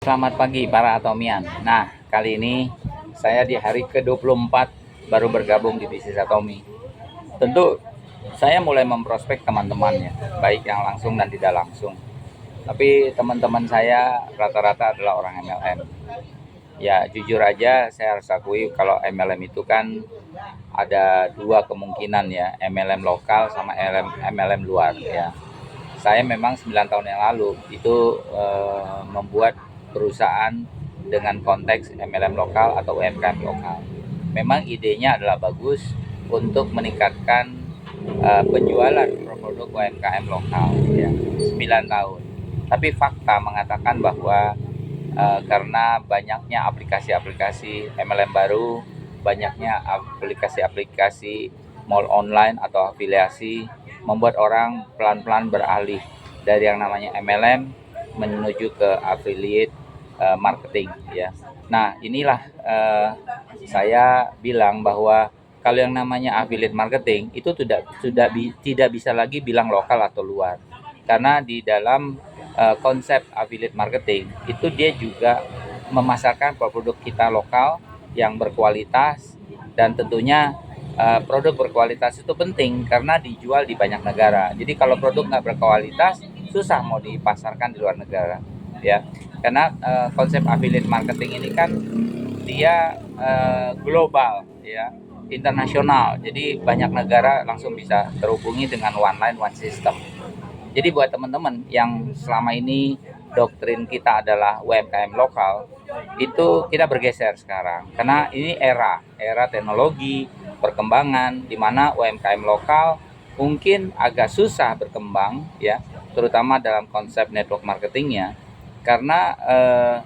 Selamat pagi para Atomian. Nah, kali ini saya di hari ke-24 baru bergabung di bisnis Atomi. Tentu saya mulai memprospek teman-temannya, baik yang langsung dan tidak langsung. Tapi teman-teman saya rata-rata adalah orang MLM. Ya, jujur aja saya harus akui kalau MLM itu kan ada dua kemungkinan ya, MLM lokal sama MLM luar ya. Saya memang 9 tahun yang lalu itu membuat perusahaan dengan konteks MLM lokal atau UMKM lokal. Memang idenya adalah bagus untuk meningkatkan penjualan produk UMKM lokal ya, 9 tahun. Tapi fakta mengatakan bahwa karena banyaknya aplikasi-aplikasi MLM baru, banyaknya aplikasi-aplikasi mall online atau afiliasi membuat orang pelan-pelan beralih dari yang namanya MLM menuju ke affiliate marketing ya. Nah, inilah saya bilang bahwa kalau yang namanya affiliate marketing itu tidak bisa lagi bilang lokal atau luar. Karena di dalam konsep affiliate marketing itu dia juga memasarkan produk kita lokal yang berkualitas, dan tentunya produk berkualitas itu penting karena dijual di banyak negara. Jadi kalau produk nggak berkualitas susah mau dipasarkan di luar negara ya. Karena konsep affiliate marketing ini kan dia global ya, internasional. Jadi banyak negara langsung bisa terhubungi dengan one line one system. Jadi buat teman-teman yang selama ini doktrin kita adalah UMKM lokal, itu kita bergeser sekarang. Karena ini era teknologi, perkembangan, di mana UMKM lokal mungkin agak susah berkembang ya, terutama dalam konsep network marketingnya. Karena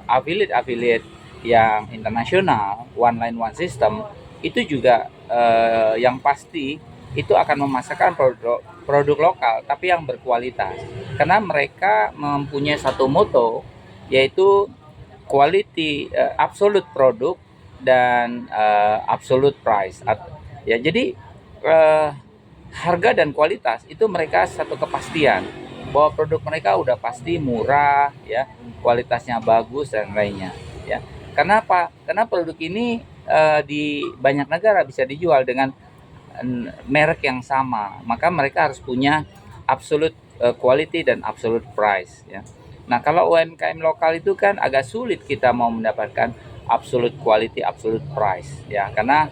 affiliate-affiliate yang internasional, one line one system, itu juga yang pasti itu akan memasarkan produk lokal tapi yang berkualitas, karena mereka mempunyai satu moto, yaitu quality absolute produk dan absolute price ya. Jadi harga dan kualitas itu mereka satu kepastian bahwa produk mereka udah pasti murah ya, kualitasnya bagus dan lainnya ya. Kenapa? Karena produk ini di banyak negara bisa dijual dengan merek yang sama, maka mereka harus punya absolute quality dan absolute price ya. Nah, kalau UMKM lokal itu kan agak sulit kita mau mendapatkan absolute quality, absolute price ya, karena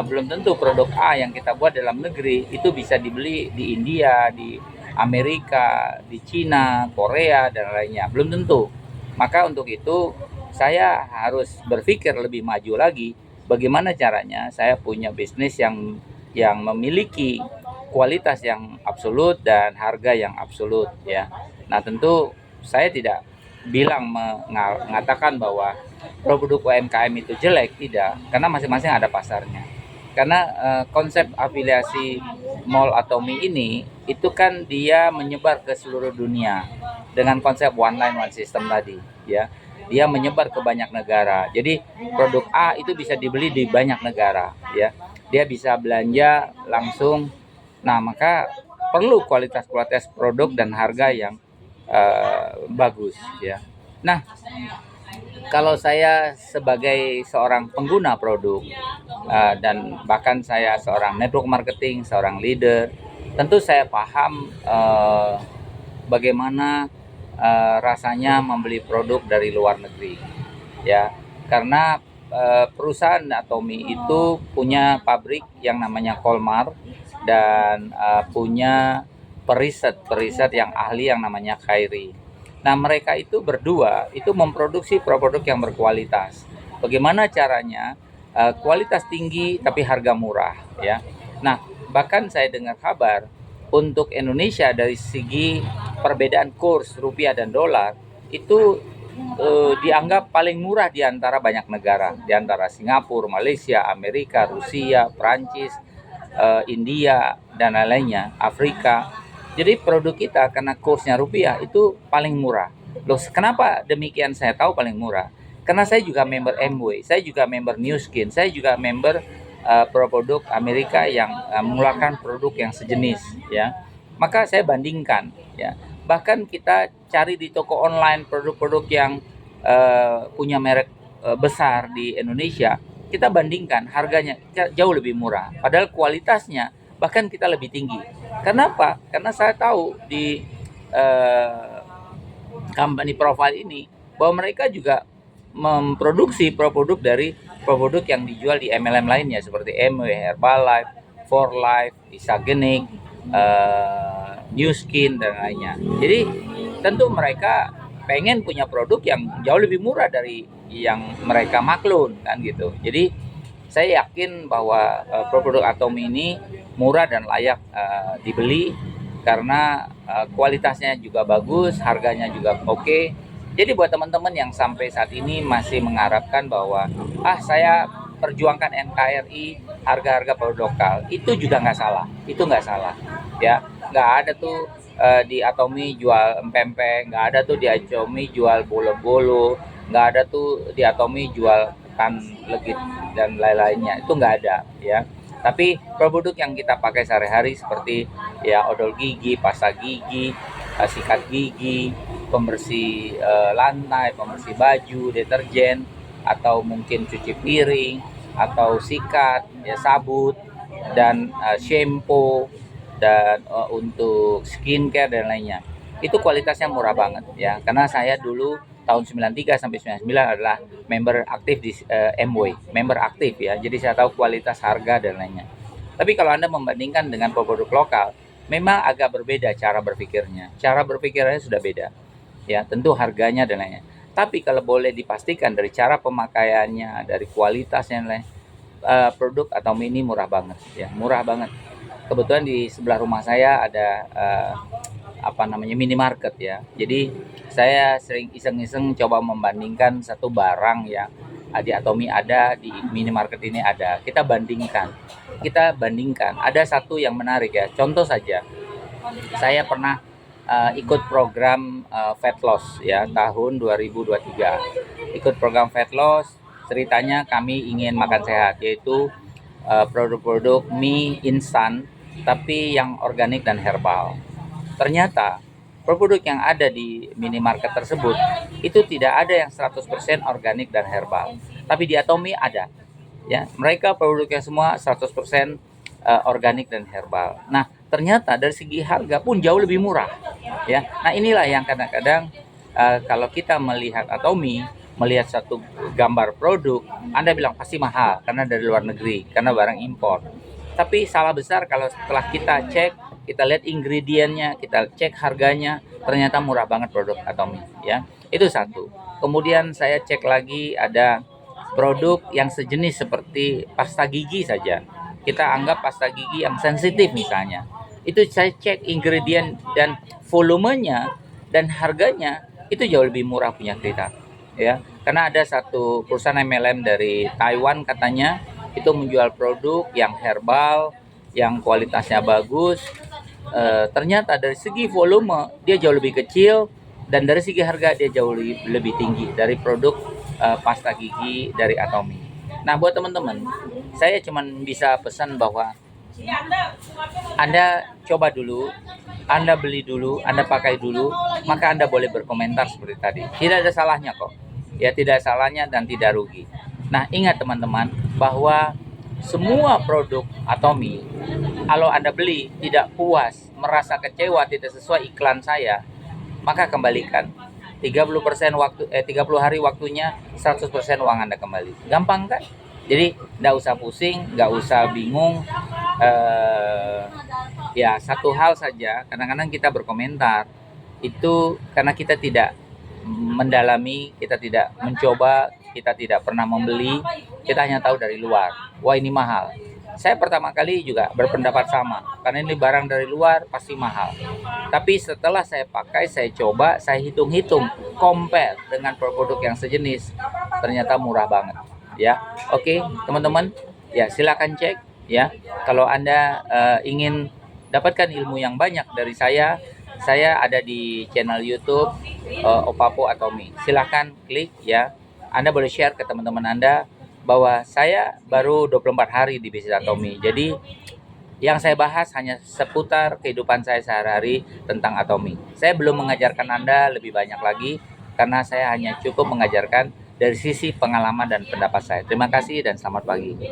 belum tentu produk A yang kita buat dalam negeri itu bisa dibeli di India, di Amerika, di Cina, Korea dan lainnya, belum tentu. Maka untuk itu saya harus berpikir lebih maju lagi, bagaimana caranya saya punya bisnis yang memiliki kualitas yang absolut dan harga yang absolut ya. Nah, tentu saya tidak bilang mengatakan bahwa produk UMKM itu jelek, tidak, karena masing-masing ada pasarnya. Karena konsep afiliasi mall atau mie ini itu kan dia menyebar ke seluruh dunia dengan konsep one line one system tadi ya. Dia menyebar ke banyak negara. Jadi produk A itu bisa dibeli di banyak negara ya. Dia bisa belanja langsung. Nah, maka perlu kualitas produk dan harga yang bagus ya. Nah, kalau saya sebagai seorang pengguna produk dan bahkan saya seorang network marketing, seorang leader, tentu saya paham bagaimana rasanya membeli produk dari luar negeri ya. Karena perusahaan Atomi itu punya pabrik yang namanya Colmar dan punya periset yang ahli yang namanya Khairi. Nah, mereka itu berdua itu memproduksi produk yang berkualitas. Bagaimana caranya? Kualitas tinggi tapi harga murah ya. Nah, bahkan saya dengar kabar untuk Indonesia dari segi perbedaan kurs rupiah dan dolar itu dianggap paling murah di antara banyak negara, di antara Singapura, Malaysia, Amerika, Rusia, Prancis, India dan lain-lainnya, Afrika. Jadi produk kita karena kursnya rupiah itu paling murah. Loh, kenapa demikian saya tahu paling murah? Karena saya juga member Amway, saya juga member New Skin, saya juga member produk Amerika yang mengeluarkan produk yang sejenis ya. Maka saya bandingkan ya. Bahkan kita cari di toko online produk-produk yang punya merek besar di Indonesia, kita bandingkan harganya jauh lebih murah. Padahal kualitasnya bahkan kita lebih tinggi. Kenapa? Karena saya tahu di eh, company profile ini bahwa mereka juga memproduksi produk dari produk yang dijual di MLM lainnya seperti MW, Herbalife, For Life, Isagenik, New Skin dan lainnya. Jadi tentu mereka pengen punya produk yang jauh lebih murah dari yang mereka maklun kan gitu. Jadi saya yakin bahwa produk Atomi ini murah dan layak dibeli karena kualitasnya juga bagus, harganya juga oke. Jadi buat teman-teman yang sampai saat ini masih mengharapkan bahwa saya perjuangkan NKRI, harga-harga produk lokal, itu juga nggak salah, itu nggak salah, ya. Nggak ada tuh di Atomi jual empempek, nggak ada tuh di Atomi jual bolo-bolo, nggak ada tuh di Atomi jual kan legit dan lain-lainnya, itu nggak ada, ya. Tapi produk yang kita pakai sehari-hari seperti ya odol gigi, pasta gigi, sikat gigi, pembersih lantai, pembersih baju, deterjen, atau mungkin cuci piring, atau sikat, ya sabut, dan shampoo, dan untuk skincare dan lainnya. Itu kualitasnya murah banget ya. Karena saya dulu tahun 93 sampai 99 adalah member aktif di MW, member aktif ya. Jadi saya tahu kualitas harga dan lainnya. Tapi kalau Anda membandingkan dengan produk lokal, memang agak berbeda cara berpikirnya. Cara berpikirnya sudah beda. Ya, tentu harganya dan lainnya. Tapi kalau boleh dipastikan dari cara pemakaiannya, dari kualitasnya dan lain, produk atau mini murah banget ya, murah banget. Kebetulan di sebelah rumah saya ada minimarket ya. Jadi saya sering iseng-iseng coba membandingkan satu barang yang di Atomi ada, di minimarket ini ada. Kita bandingkan. Ada satu yang menarik ya. Contoh saja, saya pernah ikut program fat loss ya tahun 2023. Ikut program fat loss, ceritanya kami ingin makan sehat, yaitu produk-produk mie instan tapi yang organik dan herbal. Ternyata produk yang ada di minimarket tersebut itu tidak ada yang 100% organik dan herbal. Tapi di Atomi ada. Ya, mereka produknya semua 100% organik dan herbal. Nah, ternyata dari segi harga pun jauh lebih murah. Ya. Nah, inilah yang kadang-kadang kalau kita melihat Atomi, melihat satu gambar produk, Anda bilang pasti mahal karena dari luar negeri, karena barang impor. Tapi salah besar kalau setelah kita cek, kita lihat ingredientnya, kita cek harganya, ternyata murah banget produk Atomi, ya. Itu satu. Kemudian saya cek lagi ada produk yang sejenis seperti pasta gigi saja. Kita anggap pasta gigi yang sensitif misalnya. Itu saya cek ingredient dan volumenya dan harganya itu jauh lebih murah punya kita, ya. Karena ada satu perusahaan MLM dari Taiwan katanya itu menjual produk yang herbal, yang kualitasnya bagus. Ternyata dari segi volume dia jauh lebih kecil dan dari segi harga dia jauh lebih tinggi dari produk pasta gigi dari Atomi. Nah, buat teman-teman, saya cuma bisa pesan bahwa Anda coba dulu, Anda beli dulu, Anda pakai dulu, maka Anda boleh berkomentar seperti tadi. Tidak ada salahnya kok. Ya, tidak salahnya dan tidak rugi. Nah, ingat teman-teman bahwa semua produk Atomi, kalau Anda beli tidak puas, merasa kecewa, tidak sesuai iklan saya, maka kembalikan. 30% waktu 30 hari waktunya, 100% uang Anda kembali. Gampang kan? Jadi nggak usah pusing, nggak usah bingung. Ya satu hal saja, kadang-kadang kita berkomentar itu karena kita tidak mendalami, kita tidak mencoba, kita tidak pernah membeli, kita hanya tahu dari luar. Wah, ini mahal. Saya pertama kali juga berpendapat sama, karena ini barang dari luar pasti mahal. Tapi setelah saya pakai, saya coba, saya hitung-hitung, compare dengan produk yang sejenis, ternyata murah banget. Ya, oke teman-teman, ya silakan cek. Ya, kalau Anda ingin dapatkan ilmu yang banyak dari saya ada di channel YouTube Opapo Atomi. Silahkan klik ya. Anda boleh share ke teman-teman Anda bahwa saya baru 24 hari di bisnis Atomi. Jadi yang saya bahas hanya seputar kehidupan saya sehari-hari tentang Atomi. Saya belum mengajarkan Anda lebih banyak lagi. karena saya hanya cukup mengajarkan dari sisi pengalaman dan pendapat saya. Terima kasih dan selamat pagi.